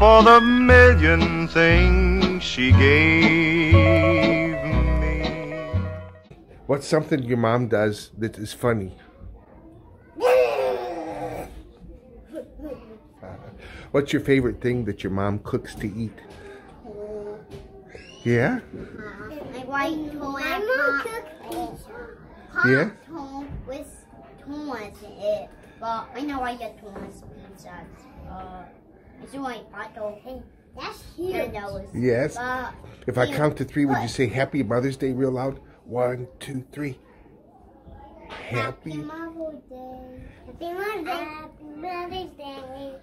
for the million things she gave me. What's something your mom does that is funny? What's your favorite thing that your mom cooks to eat? Yeah? My mom cooks pizza. Yeah? With Thomas in it. But I know I get Thomas pizza. It's like bottle. Hey, that's huge. Yes. If I count to 3, would you say Happy Mother's Day real loud? 1, 2, 3. Happy Mother's Day. Happy Mother's Day. Happy Mother's Day.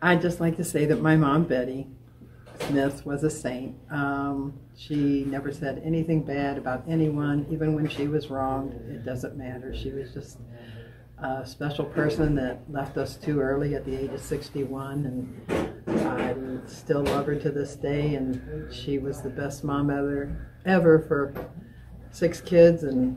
I'd just like to say that my mom, Betty Smith, was a saint. She never said anything bad about anyone, even when she was wronged. It doesn't matter. She was just a special person that left us too early at the age of 61, and I still love her to this day, and she was the best mom ever for 6 kids, and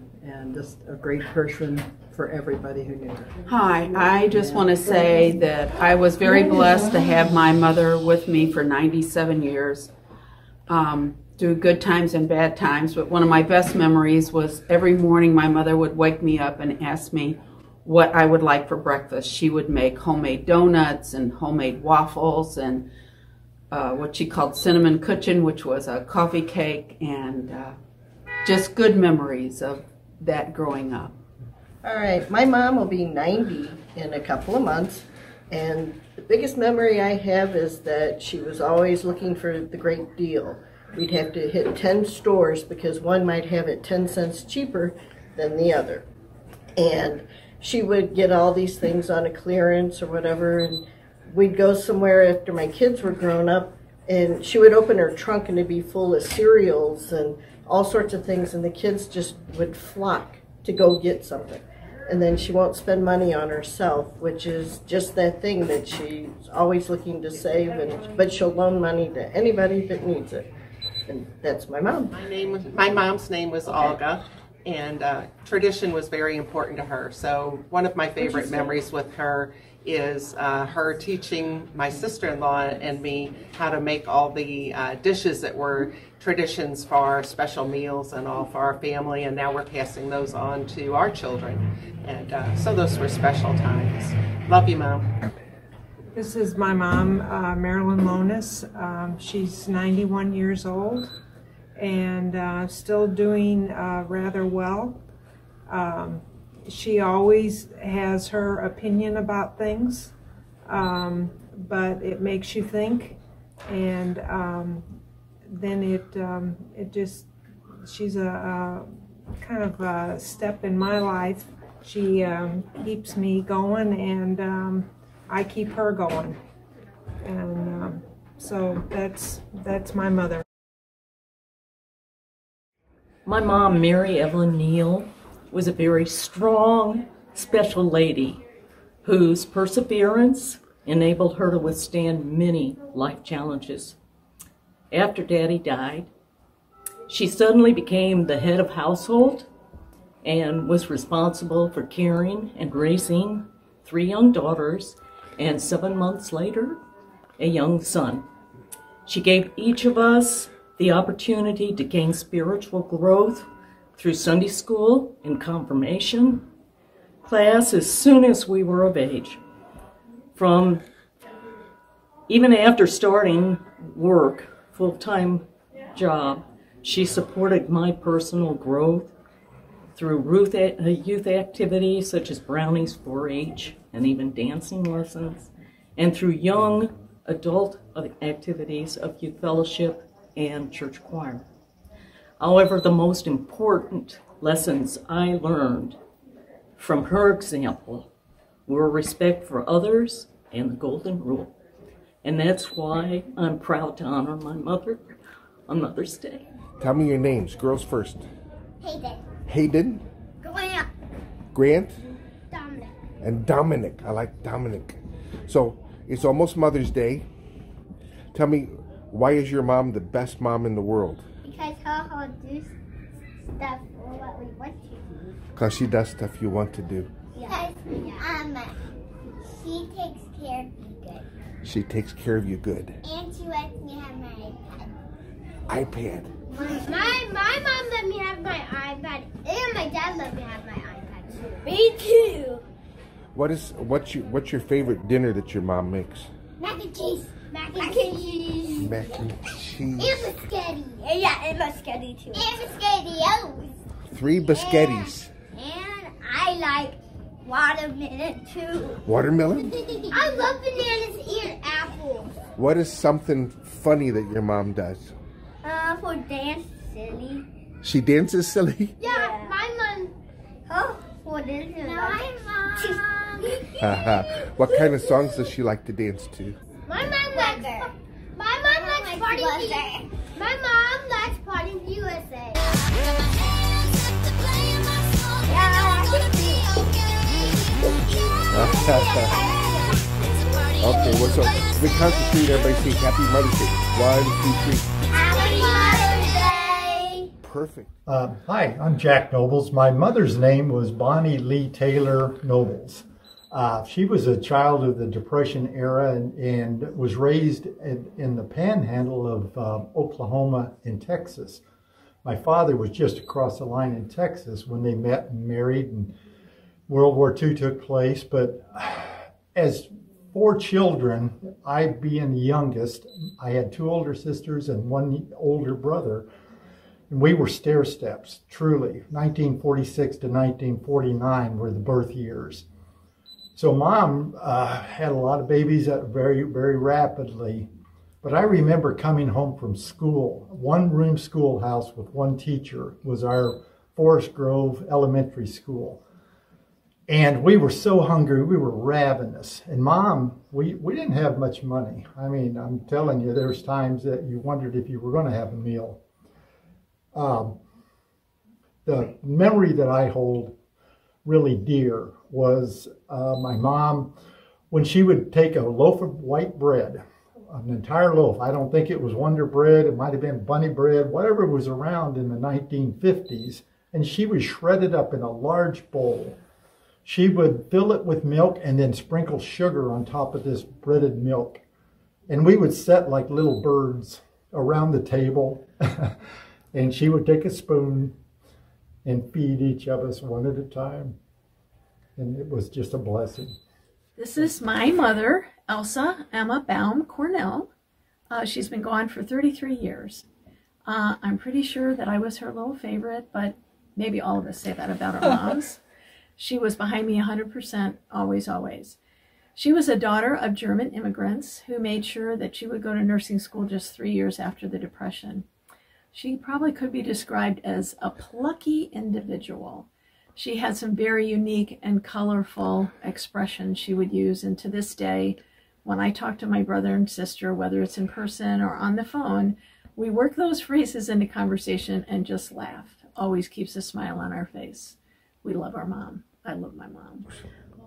just a great person for everybody who knew her. Hi, I just want to say that I was very blessed to have my mother with me for 97 years, through good times and bad times. But one of my best memories was every morning my mother would wake me up and ask me what I would like for breakfast. She would make homemade donuts and homemade waffles and what she called cinnamon kuchen, which was a coffee cake, and just good memories of that growing up. All right, my mom will be 90 in a couple of months, and the biggest memory I have is that she was always looking for the great deal. We'd have to hit 10 stores because one might have it 10 cents cheaper than the other. And she would get all these things on a clearance or whatever, and we'd go somewhere after my kids were grown up, and she would open her trunk and it'd be full of cereals and all sorts of things, and the kids just would flock to go get something. And then she won't spend money on herself, which is just that thing that she's always looking to save, but she'll loan money to anybody that needs it. And that's my mom. My mom's name was Olga, and tradition was very important to her. So one of my favorite memories with her is her teaching my sister-in-law and me how to make all the dishes that were traditions for our special meals and all for our family, and now we're passing those on to our children. And so those were special times. Love you, Mom. This is my mom, Marilyn Lonis. She's 91 years old and still doing rather well. She always has her opinion about things, but it makes you think, and then it just, she's a kind of a step in my life. She keeps me going, and I keep her going, and so that's my mother. My mom, Mary Evelyn Neal, was a very strong, special lady whose perseverance enabled her to withstand many life challenges. After Daddy died, she suddenly became the head of household and was responsible for caring and raising 3 young daughters and 7 months later, a young son. She gave each of us the opportunity to gain spiritual growth through Sunday school and confirmation class as soon as we were of age. From even after starting work, full-time job, she supported my personal growth through youth activities such as Brownies 4-H and even dancing lessons, and through young adult activities of youth fellowship and church choir. However, the most important lessons I learned from her example were respect for others and the golden rule. And that's why I'm proud to honor my mother on Mother's Day. Tell me your names. Girls first. Hayden. Hayden. Grant. Grant. Dominic. And Dominic. I like Dominic. So it's almost Mother's Day. Tell me, why is your mom the best mom in the world? Because her do stuff for what we want to do. Because she does stuff you want to do. Because she takes care of you good. She takes care of you good. And she lets me have my iPad. My mom let me have my iPad, and my dad let me have my iPad. Me too. What's your favorite dinner that your mom makes? Mac and cheese. Mac and cheese. Mac and cheese. And biscotti. Yeah, and biscotti too. And biscottios. 3 biscottis. And I like watermelon too. Watermelon? I love bananas and apples. What is something funny that your mom does? For dance silly. She dances silly? Yeah, my mom. Oh, what is it? My mom. What kind of songs does she like to dance to? My mom likes Party USA. My mom likes Party USA. Okay, well, so we count to 3 and everybody say Happy Mother's Day. 1, 2, 3. Happy Mother's Day. Perfect. Hi, I'm Jack Nobles. My mother's name was Bonnie Lee Taylor Nobles. She was a child of the Depression era and was raised in the panhandle of Oklahoma and Texas. My father was just across the line in Texas when they met and married, and World War II took place. But as 4 children, I being the youngest, I had 2 older sisters and 1 older brother. And we were stair steps, truly. 1946 to 1949 were the birth years. So Mom had a lot of babies very, very rapidly. But I remember coming home from school. 1-room schoolhouse with 1 teacher was our Forest Grove Elementary School. And we were so hungry, we were ravenous. And Mom, we didn't have much money. I mean, I'm telling you, there's times that you wondered if you were going to have a meal. The memory that I hold really dear was my mom, when she would take a loaf of white bread, an entire loaf. I don't think it was Wonder Bread. It might have been Bunny Bread, whatever was around in the 1950s. And she would shred it up in a large bowl. She would fill it with milk and then sprinkle sugar on top of this breaded milk. And we would sit like little birds around the table. And she would take a spoon and feed each of us one at a time. And it was just a blessing. This is my mother, Elsa Emma Baum Cornell. She's been gone for 33 years. I'm pretty sure that I was her little favorite, but maybe all of us say that about our moms. She was behind me 100%, always, always. She was a daughter of German immigrants who made sure that she would go to nursing school just 3 years after the Depression. She probably could be described as a plucky individual. She had some very unique and colorful expressions she would use, and to this day, when I talk to my brother and sister, whether it's in person or on the phone, we work those phrases into conversation and just laugh. Always keeps a smile on our face. We love our mom. I love my mom.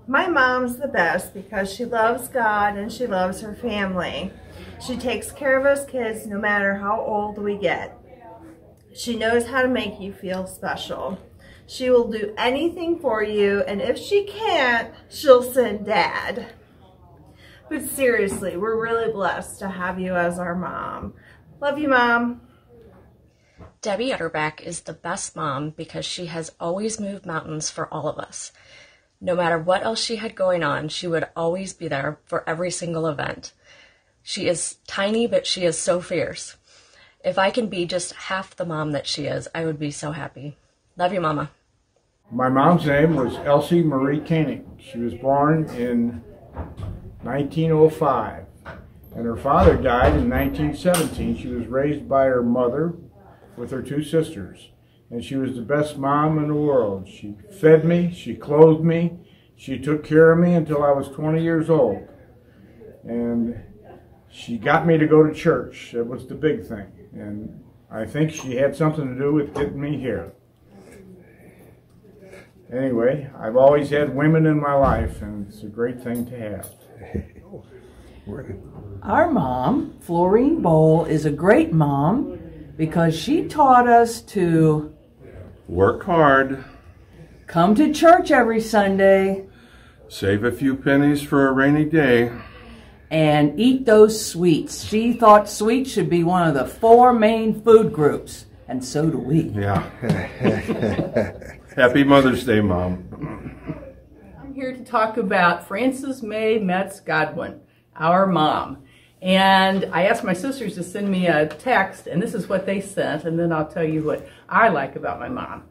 My mom's the best because she loves God and she loves her family. She takes care of us kids no matter how old we get. She knows how to make you feel special. She will do anything for you, and if she can't, she'll send Dad. But seriously, we're really blessed to have you as our mom. Love you, Mom. Debbie Utterback is the best mom because she has always moved mountains for all of us. No matter what else she had going on, she would always be there for every single event. She is tiny, but she is so fierce. If I can be just half the mom that she is, I would be so happy. Love you, Mama. My mom's name was Elsie Marie Koenig. She was born in 1905, and her father died in 1917. She was raised by her mother with her 2 sisters, and she was the best mom in the world. She fed me, she clothed me, she took care of me until I was 20 years old, and she got me to go to church. That was the big thing, and I think she had something to do with getting me here. Anyway, I've always had women in my life, and it's a great thing to have. Our mom, Florine Bowl, is a great mom because she taught us to work hard, come to church every Sunday, save a few pennies for a rainy day, and eat those sweets. She thought sweets should be one of the 4 main food groups, and so do we. Yeah. Happy Mother's Day, Mom. I'm here to talk about Frances May Metz Godwin, our mom. And I asked my sisters to send me a text, and this is what they sent, and then I'll tell you what I like about my mom.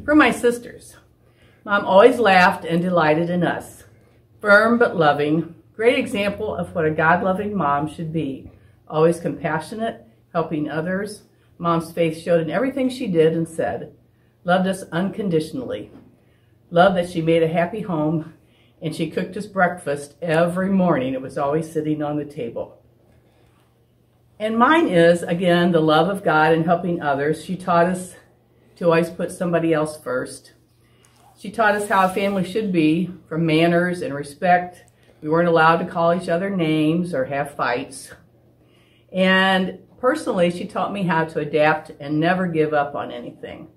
From my sisters, Mom always laughed and delighted in us. Firm but loving, great example of what a God-loving mom should be. Always compassionate, helping others. Mom's faith showed in everything she did and said. Loved us unconditionally. Loved that she made a happy home, and she cooked us breakfast every morning. It was always sitting on the table. And mine is, again, the love of God and helping others. She taught us to always put somebody else first. She taught us how a family should be, from manners and respect. We weren't allowed to call each other names or have fights. And personally, she taught me how to adapt and never give up on anything.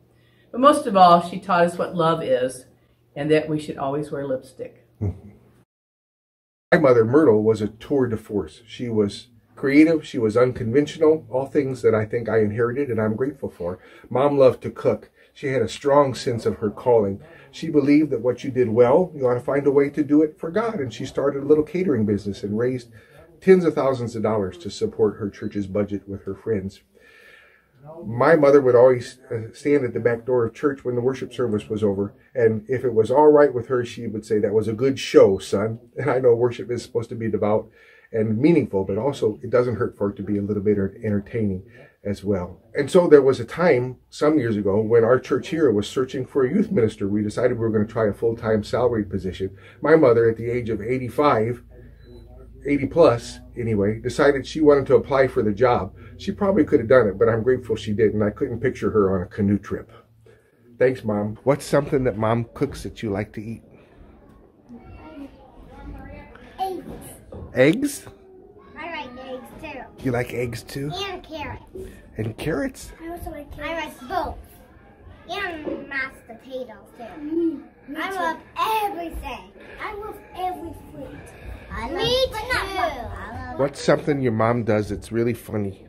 But most of all, she taught us what love is and that we should always wear lipstick. My mother, Myrtle, was a tour de force. She was creative, she was unconventional, all things that I think I inherited and I'm grateful for. Mom loved to cook. She had a strong sense of her calling. She believed that what you did well, you ought to find a way to do it for God. And she started a little catering business and raised tens of thousands of dollars to support her church's budget with her friends. My mother would always stand at the back door of church when the worship service was over, and if it was all right with her, she would say, "That was a good show, son." And I know worship is supposed to be devout and meaningful, but also it doesn't hurt for it to be a little bit entertaining as well. And so there was a time some years ago when our church here was searching for a youth minister. We decided we were going to try a full-time salaried position. My mother, at the age of 85, 80 plus anyway, decided she wanted to apply for the job. She probably could have done it, but I'm grateful she did, and I couldn't picture her on a canoe trip. Thanks, Mom. What's something that Mom cooks that you like to eat? Eggs. Eggs? I like eggs too. You like eggs too? And carrots. And carrots? I also like carrots. I like both. And mashed potatoes too. I love everything. I love every fruit. Me too. What's something your mom does that's really funny?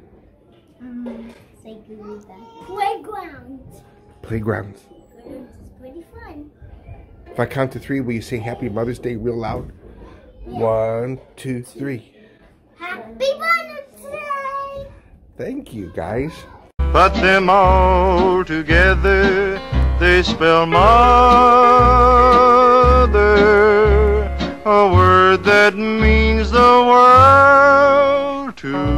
Playgrounds. Playgrounds. Playgrounds is pretty fun. If I count to 3, will you say Happy Mother's Day real loud? Yeah. 1, 2, 3. Happy Mother's Day! Thank you, guys. Put them all together, they spell mother, a word that means the world to